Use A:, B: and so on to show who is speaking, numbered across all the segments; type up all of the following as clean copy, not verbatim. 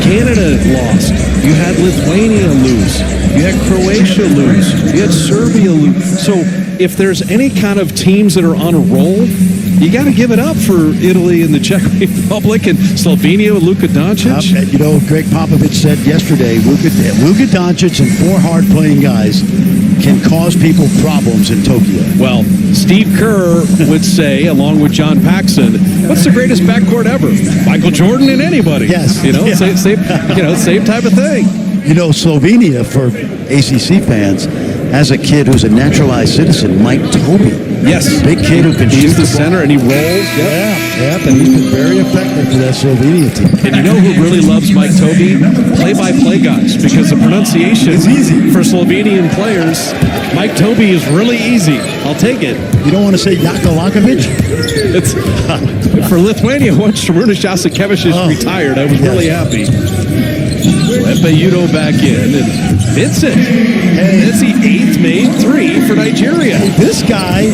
A: Canada lost. You had Lithuania lose. You had Croatia lose. You had Serbia lose. So if there's any kind of teams that are on a roll, you got to give it up for Italy and the Czech Republic and Slovenia with Luka Doncic.
B: You know, Greg Popovich said yesterday, Luka Doncic and 4 hard-playing guys can cause people problems in Tokyo.
A: Well, Steve Kerr would say, along with John Paxson, what's the greatest backcourt ever? Michael Jordan and anybody.
B: Yes.
A: You know, same type of thing.
B: You know, Slovenia, for ACC fans, has a kid who's a naturalized citizen, Mike Tobey.
A: Yes.
B: Big kid who can shoot
A: the center and he rolls.
B: Yep, and he's been very effective for that Slovenia team.
A: And you know who really loves Mike Tobey? Play-by-play guys, because the pronunciation
B: is easy
A: for Slovenian players. Mike Tobey is really easy. I'll take it.
B: You don't want to say Jakalakovic?
A: It's for Lithuania. Once Šarūnas Jasikevičius retired, I was really happy. Epeyuto back in, and Vincent. That's the 8th made 3 for Nigeria.
B: This guy,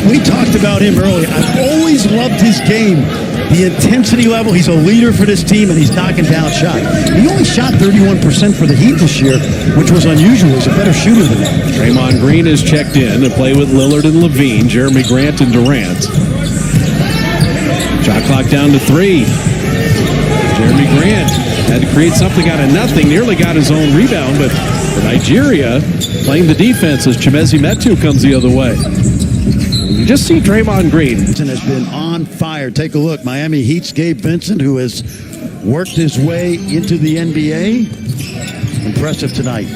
B: we talked about him earlier. I've always loved his game. The intensity level, he's a leader for this team, and he's knocking down shots. He only shot 31% for the Heat this year, which was unusual. He's a better shooter than that.
A: Draymond Green is checked in to play with Lillard and Levine, Jeremy Grant and Durant. Shot clock down to 3. Jeremy Grant had to create something out of nothing, nearly got his own rebound, but for Nigeria, playing the defense as Chimezi Metu comes the other way. You just see Draymond Green.
B: Vincent has been on fire. Take a look. Miami Heat's Gabe Vincent, who has worked his way into the NBA. Impressive tonight.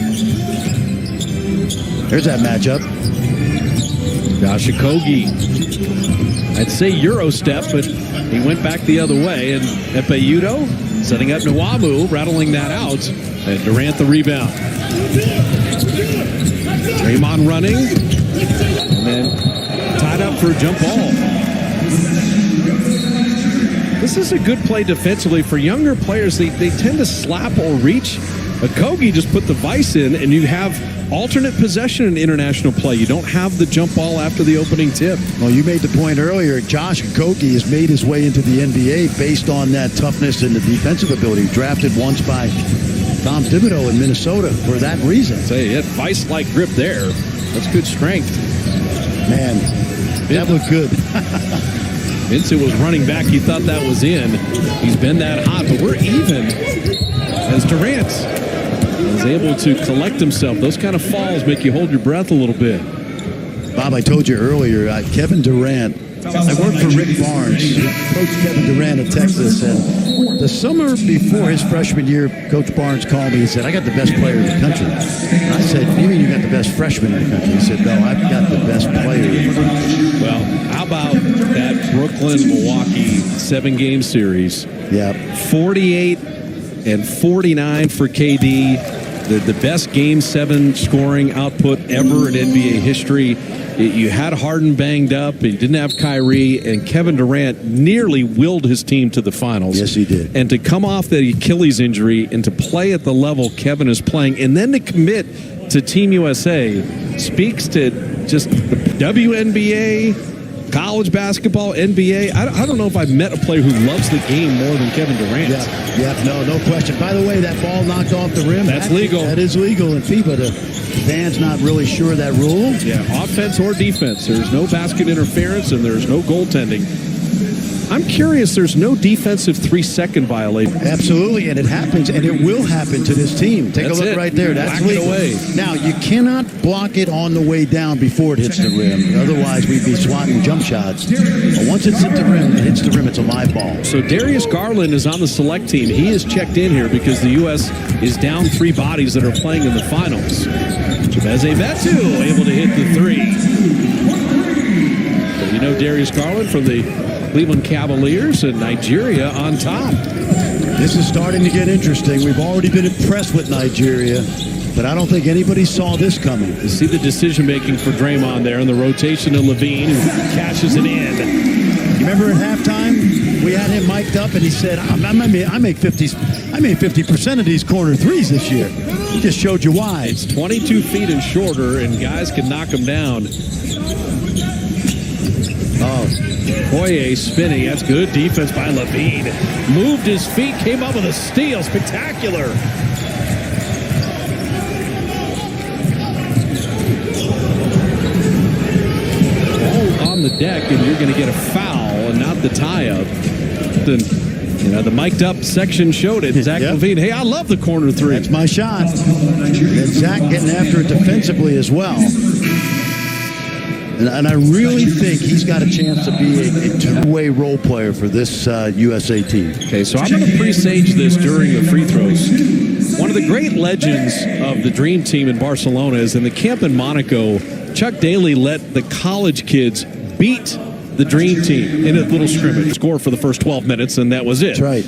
B: There's that matchup.
A: Josh Okogie. I'd say Euro step, but he went back the other way. And Epeyuto setting up Nwamu, rattling that out. And Durant the rebound. Draymond running. And then tied up for a jump ball. This is a good play defensively. For younger players, they tend to slap or reach. Okogie just put the vice in, and you have alternate possession in international play. You don't have the jump ball after the opening tip.
B: Well, you made the point earlier. Josh Okogie has made his way into the NBA based on that toughness and the defensive ability. Drafted once by Tom Thibodeau in Minnesota for that reason.
A: Say, he had vice-like grip there. That's good strength.
B: Man, that looked good.
A: Vincent was running back. He thought that was in. He's been that hot, but we're even as Durant is able to collect himself. Those kind of falls make you hold your breath a little bit.
B: Bob, I told you earlier, Kevin Durant, I worked for Rick Barnes, Coach Kevin Durant of Texas, and the summer before his freshman year, Coach Barnes called me and said, I got the best player in the country. And I said, you mean you got the best freshman in the country? He said, no, I've got the best player in the country.
A: Well, how about that Brooklyn-Milwaukee 7-game series?
B: Yeah.
A: 48 and 49 for KD. The best Game 7 scoring output ever in NBA history. You had Harden banged up, and you didn't have Kyrie, and Kevin Durant nearly willed his team to the finals.
B: Yes, he did.
A: And to come off the Achilles injury and to play at the level Kevin is playing, and then to commit to Team USA speaks to just the WNBA, college basketball, NBA. I don't know if I've met a player who loves the game more than Kevin Durant.
B: Yeah, no question. By the way, that ball knocked off the rim.
A: That's legal.
B: That is legal in FIBA. The fans not really sure of that rule.
A: Yeah, offense or defense. There's no basket interference and there's no goaltending. I'm curious, there's no defensive 3-second violation.
B: Absolutely, and it happens, and it will happen to this team. Take a look right there. That's legal. Now, you cannot block it on the way down before it hits the rim. Otherwise, we'd be swatting jump shots. But once it's hit the rim, it's a live ball.
A: So Darius Garland is on the select team. He is checked in here because the U.S. is down 3 bodies that are playing in the finals. Chimezi Metu able to hit the 3. So you know Darius Garland from the Cleveland Cavaliers, and Nigeria on top.
B: This is starting to get interesting. We've already been impressed with Nigeria, but I don't think anybody saw this coming.
A: You see the decision-making for Draymond there, and the rotation to Levine, who cashes it in.
B: You remember at halftime, we had him mic'd up, and he said, I made 50% of these corner threes this year. He just showed you why.
A: It's 22 feet and shorter, and guys can knock them down.
B: Oh,
A: Poirier spinning. That's good defense by Levine. Moved his feet, came up with a steal. Spectacular. All on the deck, and you're going to get a foul and not the tie-up. The mic'd up section showed it. Zach Levine. Hey, I love the corner three.
B: That's my shot. And Zach getting after it defensively as well. And I really think he's got a chance to be a two-way role player for this USA team.
A: Okay, so I'm going to presage this during the free throws. One of the great legends of the Dream Team in Barcelona is in the camp in Monaco, Chuck Daly let the college kids beat the Dream Team in a little scrimmage. Score for the first 12 minutes, and that was it.
B: That's right.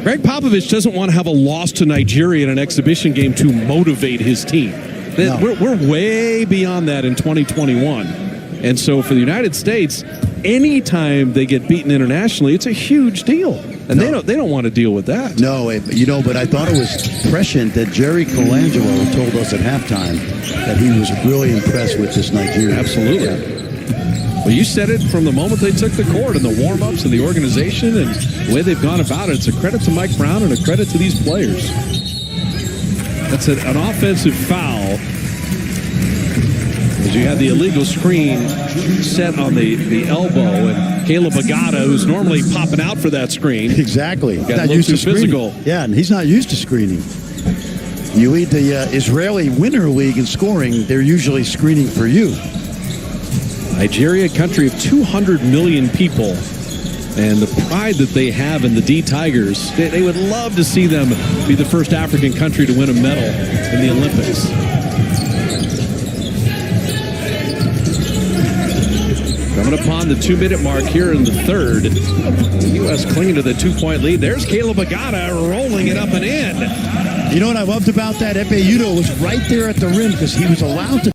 A: Greg Popovich doesn't want to have a loss to Nigeria in an exhibition game to motivate his team.
B: No.
A: We're way beyond that in 2021. And so for the United States, anytime they get beaten internationally, it's a huge deal. And they don't want to deal with that.
B: No, but I thought it was prescient that Jerry Colangelo told us at halftime that he was really impressed with this Nigeria.
A: Absolutely.
B: Yeah.
A: Well, you said it from the moment they took the court and the warm-ups and the organization and the way they've gone about it. It's a credit to Mike Brown and a credit to these players. That's an offensive foul. As you had the illegal screen set on the elbow, and Caleb Agata, who's normally popping out for that screen.
B: Exactly.
A: Got a little too physical.
B: Yeah, and he's not used to screening. You lead the Israeli Winter League in scoring, they're usually screening for you.
A: Nigeria, a country of 200 million people, and the pride that they have in the D Tigers, they would love to see them be the first African country to win a medal in the Olympics. Coming upon the 2-minute mark here in the third. The U.S. clinging to the 2-point lead. There's Caleb Agata rolling it up and in.
B: You know what I loved about that? Epe Udo was right there at the rim because he was allowed to